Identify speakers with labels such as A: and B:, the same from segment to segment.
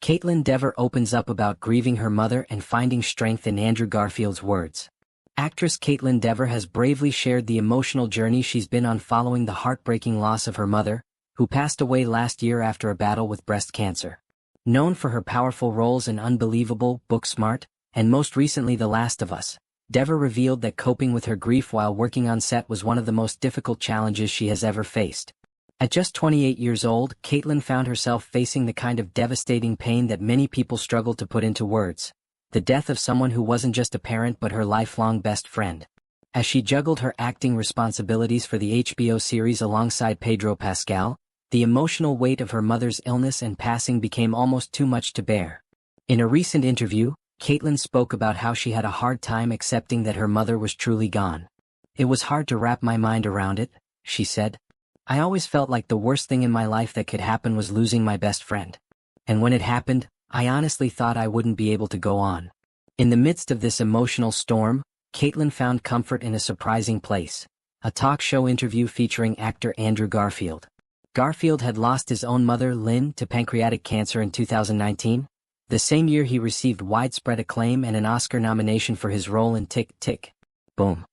A: Kaitlyn Dever opens up about grieving her mother and finding strength in Andrew Garfield's words. Actress Kaitlyn Dever has bravely shared the emotional journey she's been on following the heartbreaking loss of her mother, who passed away last year after a battle with breast cancer. Known for her powerful roles in Unbelievable, Booksmart, and most recently The Last of Us, Dever revealed that coping with her grief while working on set was one of the most difficult challenges she has ever faced. At just 28 years old, Kaitlyn found herself facing the kind of devastating pain that many people struggle to put into words: the death of someone who wasn't just a parent but her lifelong best friend. As she juggled her acting responsibilities for the HBO series alongside Pedro Pascal, the emotional weight of her mother's illness and passing became almost too much to bear. In a recent interview, Kaitlyn spoke about how she had a hard time accepting that her mother was truly gone. "It was hard to wrap my mind around it," she said. "I always felt like the worst thing in my life that could happen was losing my best friend. And when it happened, I honestly thought I wouldn't be able to go on." In the midst of this emotional storm, Kaitlyn found comfort in a surprising place: a talk show interview featuring actor Andrew Garfield. Garfield had lost his own mother, Lynn, to pancreatic cancer in 2019, the same year he received widespread acclaim and an Oscar nomination for his role in Tick, Tick, Boom.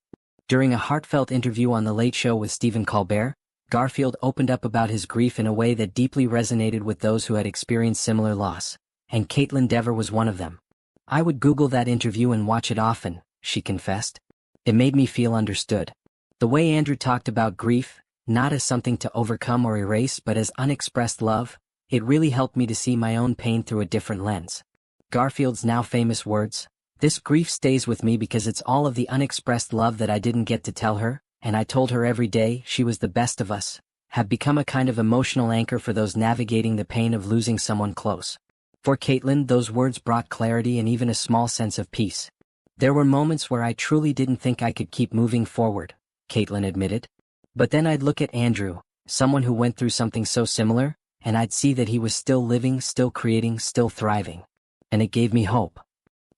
A: During a heartfelt interview on The Late Show with Stephen Colbert, Garfield opened up about his grief in a way that deeply resonated with those who had experienced similar loss, and Kaitlyn Dever was one of them. "I would Google that interview and watch it often," she confessed. "It made me feel understood." The way Andrew talked about grief, not as something to overcome or erase but as unexpressed love, it really helped me to see my own pain through a different lens. Garfield's now famous words: "This grief stays with me because it's all of the unexpressed love that I didn't get to tell her, and I told her every day she was the best of us," have become a kind of emotional anchor for those navigating the pain of losing someone close. For Kaitlyn, those words brought clarity and even a small sense of peace. "There were moments where I truly didn't think I could keep moving forward," Kaitlyn admitted. "But then I'd look at Andrew, someone who went through something so similar, and I'd see that he was still living, still creating, still thriving. And it gave me hope."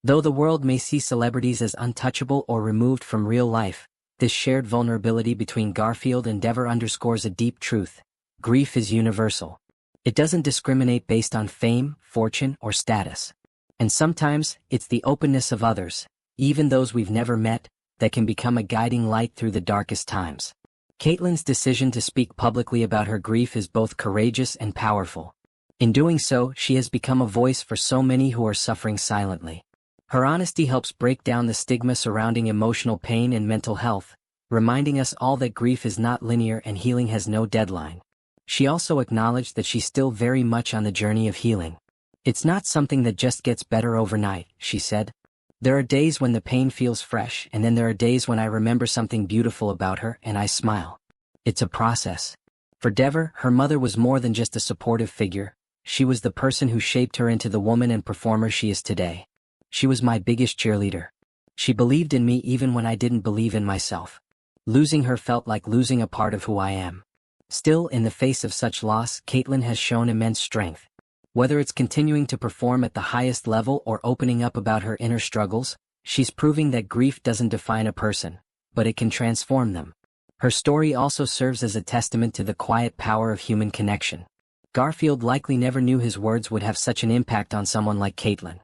A: Though the world may see celebrities as untouchable or removed from real life, this shared vulnerability between Garfield and Dever underscores a deep truth: grief is universal. It doesn't discriminate based on fame, fortune, or status. And sometimes, it's the openness of others, even those we've never met, that can become a guiding light through the darkest times. Kaitlyn's decision to speak publicly about her grief is both courageous and powerful. In doing so, she has become a voice for so many who are suffering silently. Her honesty helps break down the stigma surrounding emotional pain and mental health, reminding us all that grief is not linear and healing has no deadline. She also acknowledged that she's still very much on the journey of healing. "It's not something that just gets better overnight," she said. "There are days when the pain feels fresh, and then there are days when I remember something beautiful about her and I smile. It's a process." For Dever, her mother was more than just a supportive figure. She was the person who shaped her into the woman and performer she is today. "She was my biggest cheerleader. She believed in me even when I didn't believe in myself. Losing her felt like losing a part of who I am." Still, in the face of such loss, Kaitlyn has shown immense strength. Whether it's continuing to perform at the highest level or opening up about her inner struggles, she's proving that grief doesn't define a person, but it can transform them. Her story also serves as a testament to the quiet power of human connection. Garfield likely never knew his words would have such an impact on someone like Kaitlyn.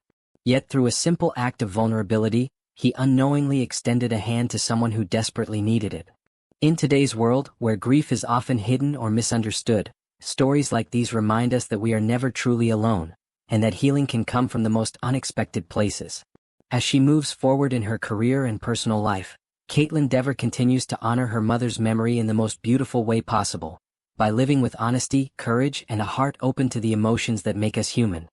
A: Yet through a simple act of vulnerability, he unknowingly extended a hand to someone who desperately needed it. In today's world, where grief is often hidden or misunderstood, stories like these remind us that we are never truly alone, and that healing can come from the most unexpected places. As she moves forward in her career and personal life, Kaitlyn Dever continues to honor her mother's memory in the most beautiful way possible, by living with honesty, courage, and a heart open to the emotions that make us human.